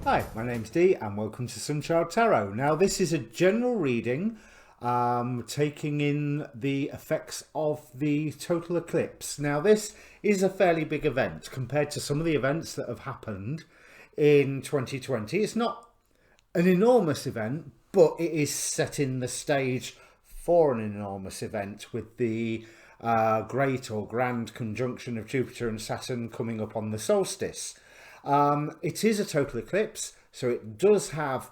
Hi, my name's Dee and welcome to Sunchild Tarot. Now this is a general reading taking in the effects of the total eclipse. Now this is a fairly big event compared to some of the events that have happened in 2020. It's not an enormous event, but it is setting the stage for an enormous event with the great or grand conjunction of Jupiter and Saturn coming up on the solstice. It is a total eclipse, so it does have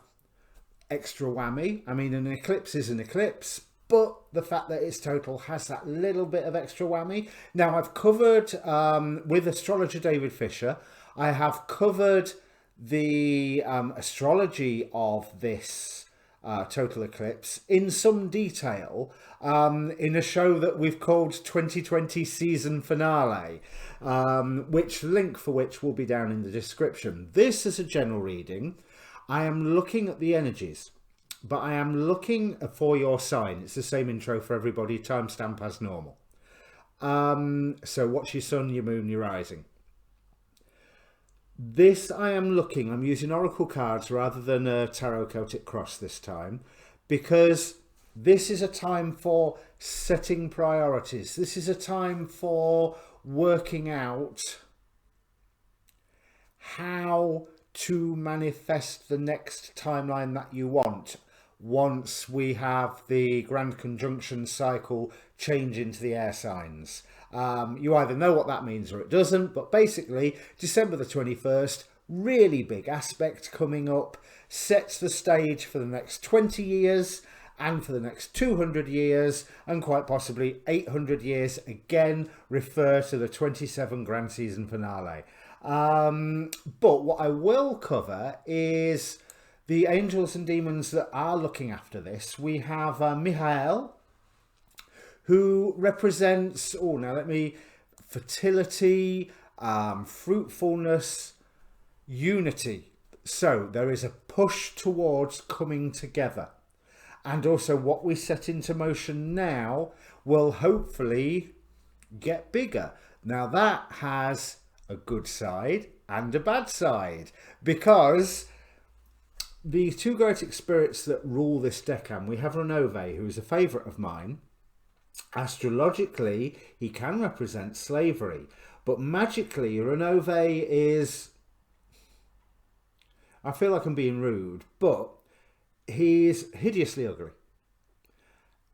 extra whammy. I mean, an eclipse is an eclipse, but the fact that it's total has that little bit of extra whammy. Now, I've covered, with astrologer David Fischer, I have covered the astrology of this total eclipse in some detail in a show that we've called 2020 season finale, which link for which will be down in the description. This is a general reading. I am looking at the energies, but I am looking for your sign. It's the same intro for everybody, timestamp as normal. So what's your sun, your moon, your rising? This I'm using oracle cards rather than a tarot Celtic cross this time, because this is a time for setting priorities. This is a time for working out how to manifest the next timeline that you want once we have the grand conjunction cycle change into the air signs. You either know what that means or it doesn't, but basically December the 21st, really big aspect coming up, sets the stage for the next 20 years and for the next 200 years and quite possibly 800 years, again refer to the 27 grand season finale. But what I will cover is the angels and demons that are looking after this. We have Michael, who represents, fertility, fruitfulness, unity. So there is a push towards coming together. And also what we set into motion now will hopefully get bigger. Now that has a good side and a bad side, because the two Goetic spirits that rule this decan, we have Renove, who is a favourite of mine. Astrologically, he can represent slavery, but magically, Renove is, I feel like I'm being rude, but he's hideously ugly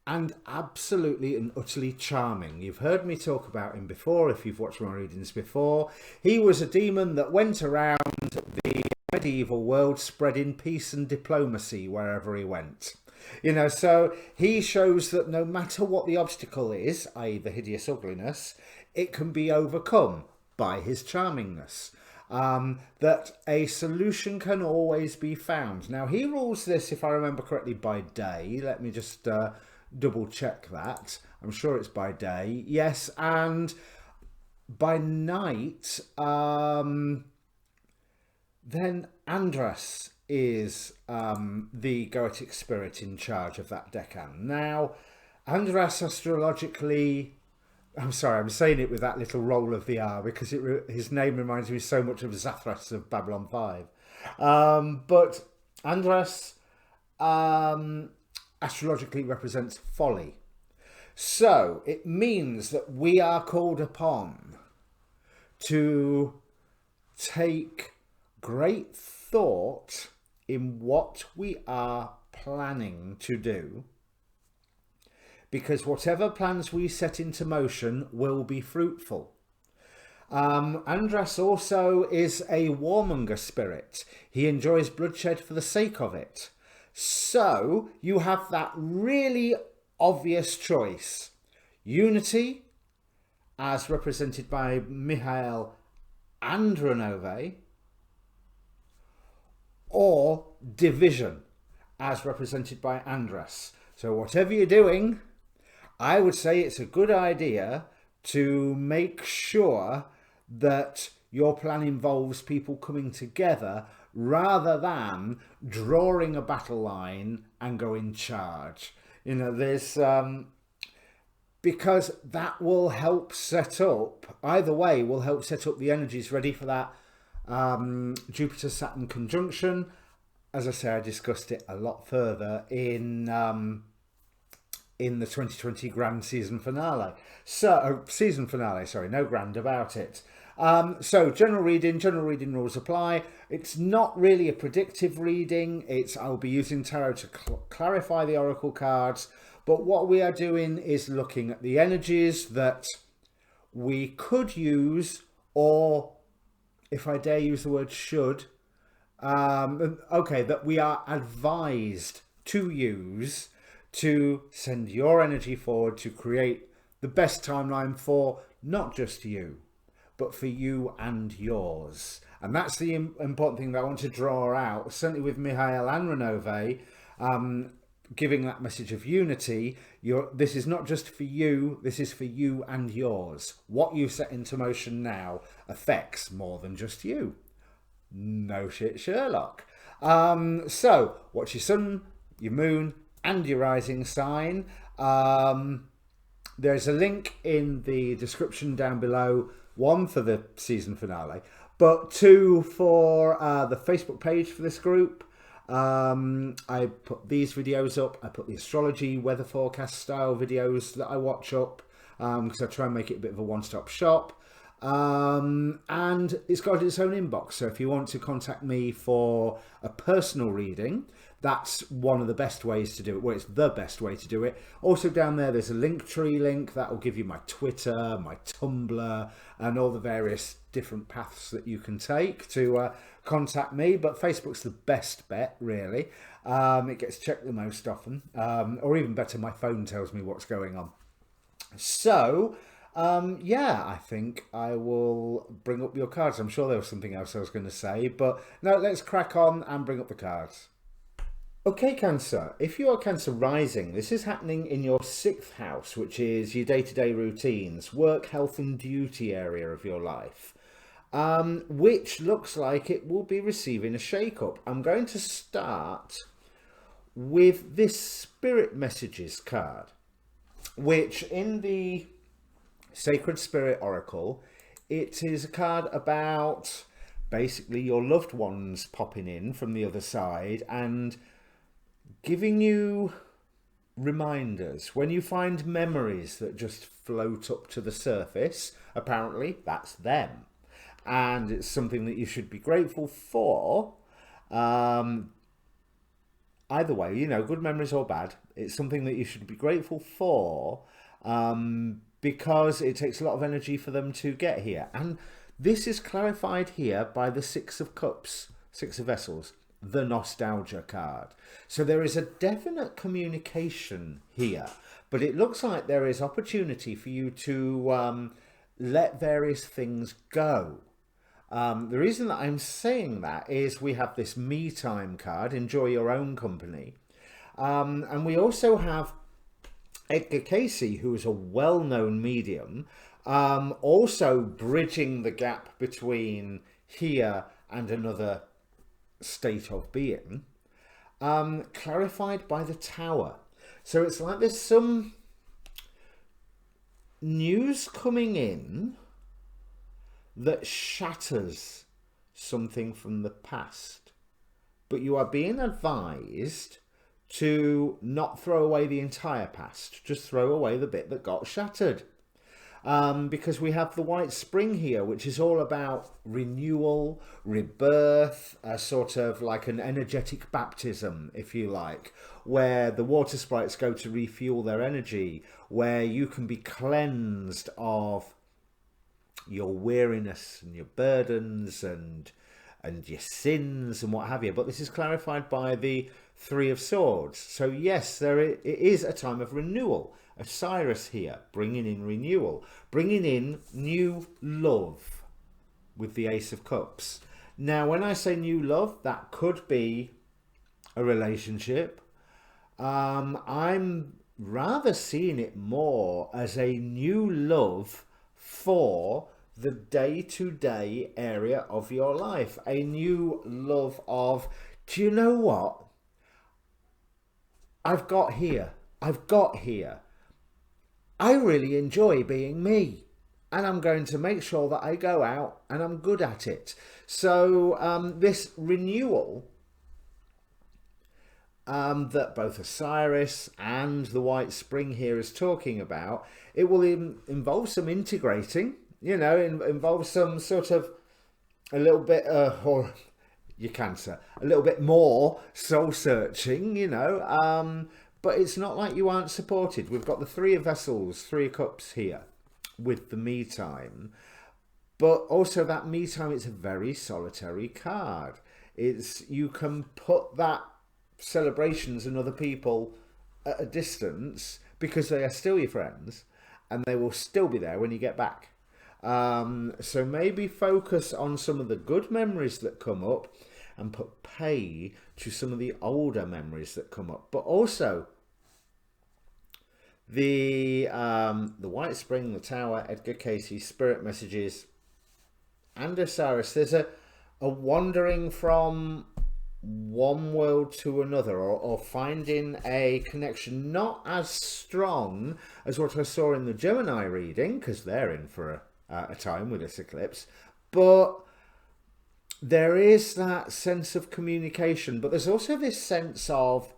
and absolutely and utterly charming. You've heard me talk about him before if you've watched my readings before. He was a demon that went around the medieval world spreading peace and diplomacy wherever he went. You know, so he shows that no matter what the obstacle is, i.e. the hideous ugliness, it can be overcome by his charmingness. That a solution can always be found. Now, he rules this, if I remember correctly, by day. Let me just double check that. I'm sure it's by day. Yes, and by night, then Andras is the Goetic spirit in charge of that decan. Now, Andras astrologically, I'm sorry, I'm saying it with that little roll of the R because his name reminds me so much of Zathras of Babylon 5. But Andras astrologically represents folly. So it means that we are called upon to take great thought in what we are planning to do, because whatever plans we set into motion will be fruitful. Andras also is a warmonger spirit. He enjoys bloodshed for the sake of it. So you have that really obvious choice. Unity, as represented by Michael and Renove, or division, as represented by Andras. So whatever you're doing, I would say it's a good idea to make sure that your plan involves people coming together rather than drawing a battle line and go in charge. You know, there's because that will help set up, either way will help set up the energies ready for that Jupiter-Saturn conjunction. As I say, I discussed it a lot further in the 2020 grand season finale. So, season finale, sorry, no grand about it. So general reading rules apply. It's not really a predictive reading. I'll be using tarot to clarify the oracle cards. But what we are doing is looking at the energies that we could use, or if I dare use the word should, that we are advised to use to send your energy forward to create the best timeline for not just you, but for you and yours. And that's the important thing that I want to draw out, certainly with Mihail and Renove, giving that message of unity. This is not just for you, this is for you and yours. What you set into motion now affects more than just you. No shit, Sherlock. So, what's your sun, your moon, and your rising sign? There's a link in the description down below, one for the season finale, but two for the Facebook page for this group. I put these videos up. I put the astrology weather forecast style videos that I watch up, because I try and make it a bit of a one-stop shop. And it's got its own inbox, so if you want to contact me for a personal reading, that's one of the best ways to do it. Well, it's the best way to do it. Also down there's a Linktree link that will give you my Twitter, my Tumblr, and all the various different paths that you can take to contact me. But Facebook's the best bet, really. It gets checked the most often, or even better, my phone tells me what's going on. So yeah, I think I will bring up your cards. I'm sure there was something else I was going to say, but no, let's crack on and bring up the cards. Okay, Cancer, if you are Cancer rising, this is happening in your 6th house, which is your day-to-day routines, work, health and duty area of your life, which looks like it will be receiving a shake-up. I'm going to start with this Spirit Messages card, which in the Sacred Spirit Oracle, it is a card about basically your loved ones popping in from the other side and giving you reminders. When you find memories that just float up to the surface, apparently that's them. And it's something that you should be grateful for. Either way, you know, good memories or bad, it's something that you should be grateful for, because it takes a lot of energy for them to get here. And this is clarified here by the 6 of Cups, 6 of Vessels, the Nostalgia card. So there is a definite communication here, but it looks like there is opportunity for you to let various things go. The reason that I'm saying that is we have this Me Time card, enjoy your own company. And we also have Edgar Casey, who is a well-known medium, also bridging the gap between here and another state of being, clarified by the Tower. So it's like there's some news coming in that shatters something from the past, but you are being advised to not throw away the entire past, just throw away the bit that got shattered. Because we have the White Spring here, which is all about renewal, rebirth, a sort of like an energetic baptism, if you like, where the water sprites go to refuel their energy, where you can be cleansed of your weariness and your burdens and your sins and what have you. But this is clarified by the 3 of Swords. So yes, it is a time of renewal. Osiris here, bringing in renewal, bringing in new love with the Ace of Cups. Now, when I say new love, that could be a relationship. I'm rather seeing it more as a new love for the day-to-day area of your life. A new love of, do you know what? I've got here. I really enjoy being me. and I'm going to make sure that I go out and I'm good at it. So this renewal that both Osiris and the White Spring here is talking about, it will involve some integrating, you know, involve some sort of a little bit, or your Cancer, a little bit more soul searching, you know, but it's not like you aren't supported. We've got the Three of Vessels, Three of Cups here with the me time, but also that me time, it's a very solitary card. It's, you can put that celebrations and other people at a distance because they are still your friends and they will still be there when you get back. So maybe focus on some of the good memories that come up and put pay to some of the older memories that come up. But also the White Spring, the Tower, Edgar Cayce, Spirit Messages, and Osiris. There's a wandering from one world to another, or finding a connection not as strong as what I saw in the Gemini reading, because they're in for a time with this eclipse, but there is that sense of communication. But there's also this sense of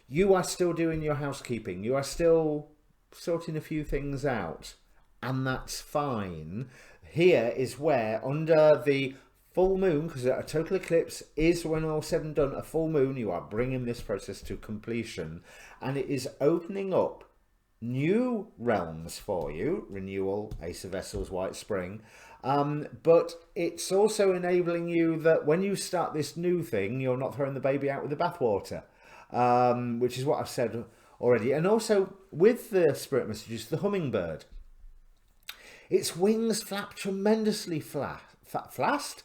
you are still doing your housekeeping, you are still sorting a few things out, and that's fine. Here is where, under the full moon, because a total eclipse is, when all said and done, a full moon, you are bringing this process to completion, and it is opening up new realms for you. Renewal, Ace of Vessels, White Spring, but it's also enabling you that when you start this new thing, you're not throwing the baby out with the bathwater, which is what I've said already. And also with the Spirit Messages, the hummingbird, its wings flap tremendously fast,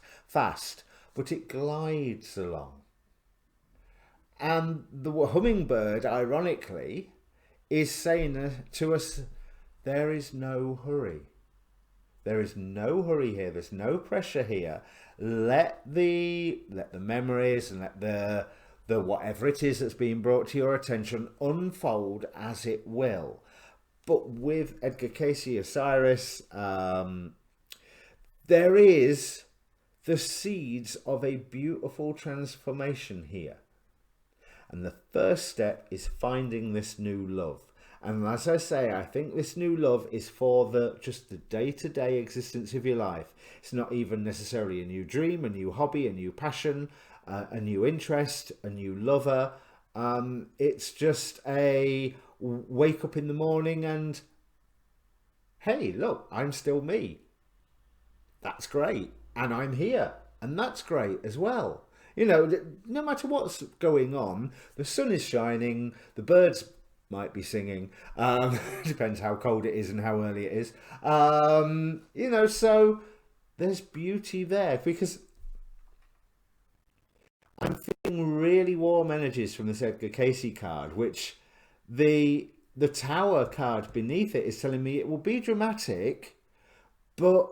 but it glides along. And the hummingbird, ironically, is saying to us, there is no hurry. There is no hurry here. There's no pressure here. Let the memories and let the whatever it is that's being brought to your attention unfold as it will. But with Edgar Cayce, Osiris, there is the seeds of a beautiful transformation here. And the first step is finding this new love. And as I say, I think this new love is for just the day-to-day existence of your life. It's not even necessarily a new dream, a new hobby, a new passion, a new interest, a new lover. It's just a wake up in the morning and, hey, look, I'm still me. That's great. And I'm here. And that's great as well. You know, no matter what's going on, the sun is shining, the birds might be singing. Depends how cold it is and how early it is. You know, so there's beauty there, because I'm feeling really warm energies from this Edgar Cayce card, which the Tower card beneath it is telling me it will be dramatic, but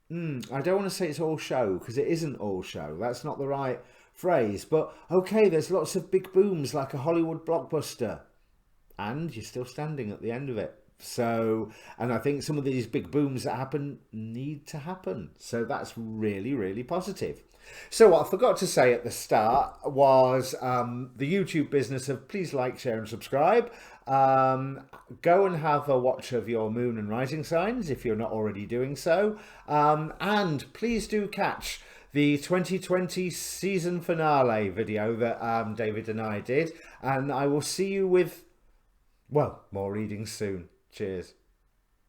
I don't want to say it's all show, because it isn't all show. That's not the right phrase. But okay, there's lots of big booms like a Hollywood blockbuster, and you're still standing at the end of it. So, and I think some of these big booms that happen need to happen. So that's really, really positive. So what I forgot to say at the start was the YouTube business of please like, share and subscribe. Go and have a watch of your moon and rising signs if you're not already doing so. And please do catch the 2020 season finale video that David and I did. And I will see you with, well, more readings soon. Cheers.